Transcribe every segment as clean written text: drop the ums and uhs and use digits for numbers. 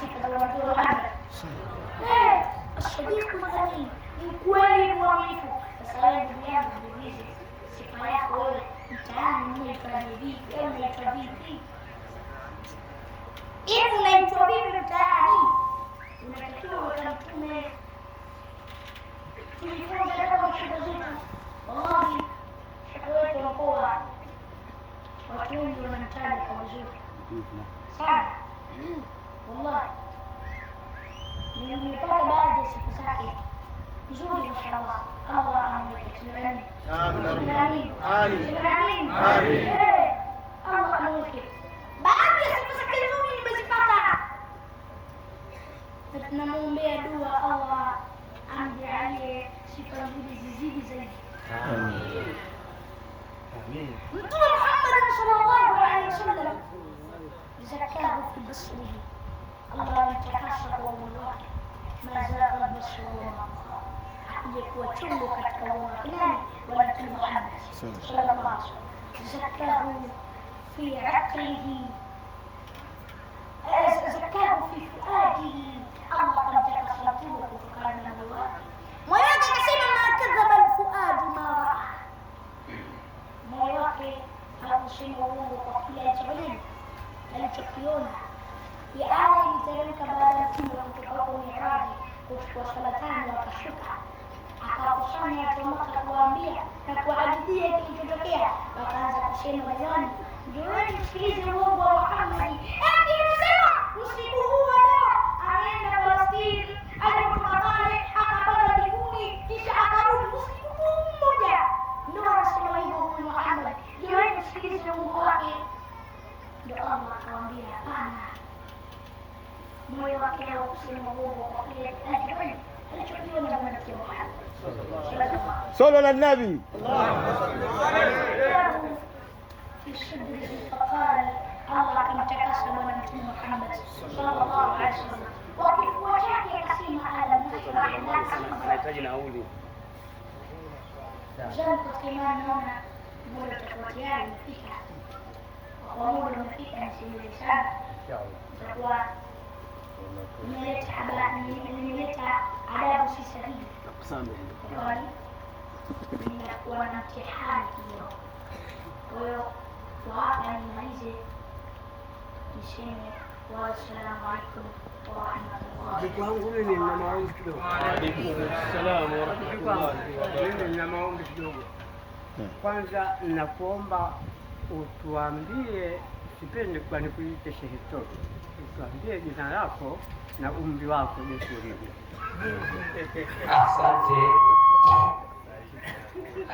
sifa za Mtume Muhammad. As-Sadiq al-Amin, mkweli mwaminifu. Sasa wewe ndugu yangu, jiulize sifa yako wewe mtaani unaitwaje vipi? Au unaitwa vipi? Ili unaitwa vipi mtaani? Unatakiwa uwe Mtume. Tulifunza kama shida zetu, wallahi shida wetu unakuwa watu wengi wanamtaja kwa uzuri sana, wallahi. Nimepata baadhi ya sifa zake nzuri, mashallah. Allah amweke. Amin. Allah amweke. Baadhi ya sifa zake nzuri nimezipata, na tunamwombea dua Allah amjalie sifa nzuri zizidi zaidi. Amin. Mtume Muhammad sallallahu alaihi wasallam zakahu fi basrihi, Allah mtakasa kwa umri wake, mazaa basruhu, hakuja kuwa chungu katika umri wake. Nani? Bwana Mtume Muhammad sallallahu alaihi wasallam. Zakahu fi aqlihi, zakahu fi fuadihi, Allah mtakasa kutokana na moyo wake. Moyo wake akasema, ma kadhaba alfuadu ma raa, moyo wake hakusema uongo kwa kile alichokiona. Ya aya iliteremka baada ya Mtume kutoka huko Miraji kuchukua swala tano, wakashuka akawakusanya watu wa Maka kuwaambia na kuwahadithia kilichotokea. Wakaanza kusema, jamani, njooni tusikilize uongo wa Muhammad. Nimesema usiku huu leo anaenda Palestina, alipotoka pale akapanda mbinguni, kisha akarudi usiku mmoja. Ndio anasema hivyo huyu Muhammad, njooni tusikilize uongo wake. Ndio Allah akamwambia, hapana, moyo wake haukusema uongo kwa kile alichokiona na Mtume Muhammad صلوا على النبي. في صدره فقال الله كم تكسب من Mtume Muhammad sallallahu alaihi wasallam, wakifua chake akasema, alam nashrah laka. Anahitaji nauli. Jambo katika imani, naona muda utakuwa tayari umefika. Kwa muda umefika, nisimile sana, utakuwa nimeleta adabu si sahihi. Ninakuwa na mtihani kidogo, kwa hiyo kwa hapa nimalize niseme wassalamu alaikum warahmatullahi. Mimi nina maombi kidogo. Waalaikumsalam warahmatullahi. Mimi nina maombi kidogo. Kwanza ninakuomba utuambie, sipendi kwa nikuite Sheikh Toto, utuambie jina lako na umri wako jinsi ulivyo. Asante.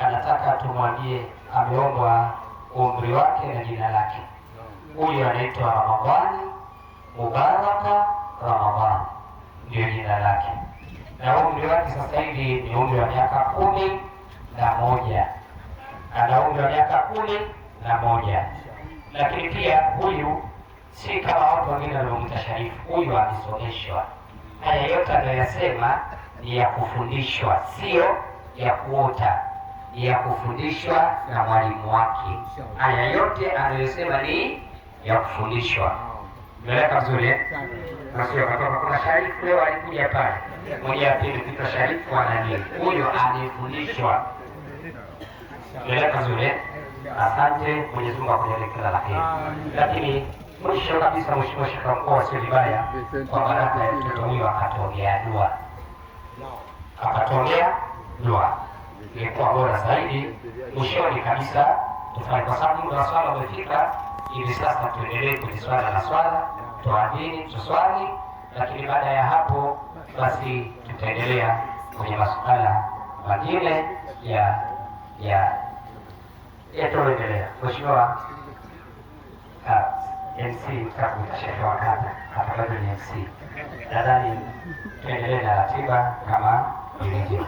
Anataka tumwambie, ameombwa umri wake na jina lake. Huyu anaitwa Ramadhani Mubaraka Ramadhani, ndio jina lake, na umri wake sasa hivi ni umri wa miaka 11. Ana umri wa miaka 11, lakini pia huyu si kama watu wengine waliomwita Sharifu. Huyu alisomeshwa. Haya yote anayosema ni ya kufundishwa, sio ya kuota, ni ya kufundishwa na mwalimu wake. Haya yote anayosema ni ya kufundishwa. Meleka vizuri nasio katoka. Kuna Sharifu leo alikuja pale, mmoja apende kuitwa Sharifu anani, huyo alifundishwa. Meleka vizuri. Asante, Mwenyezi Mungu akujalie kila la heri. Lakini mwisho kabisa, Mheshimiwa Sheikh wa Mkoa, sio vibaya kwa baraka ya mtoto huyo akatongea dua, ilikuwa bora zaidi. Mwishoni kabisa tufanye, kwa sababu muda wa swala umefika hivi sasa, tuendelee kwenye swala la swala, tuadhini, tuswali, lakini baada ya hapo basi tutaendelea kwenye masuala mengine tuendelea. Mheshimiwa MC takuita Sheikh wa kata hapa, bado ni MC, nadhani tuendelee na ratiba kama ilivyo.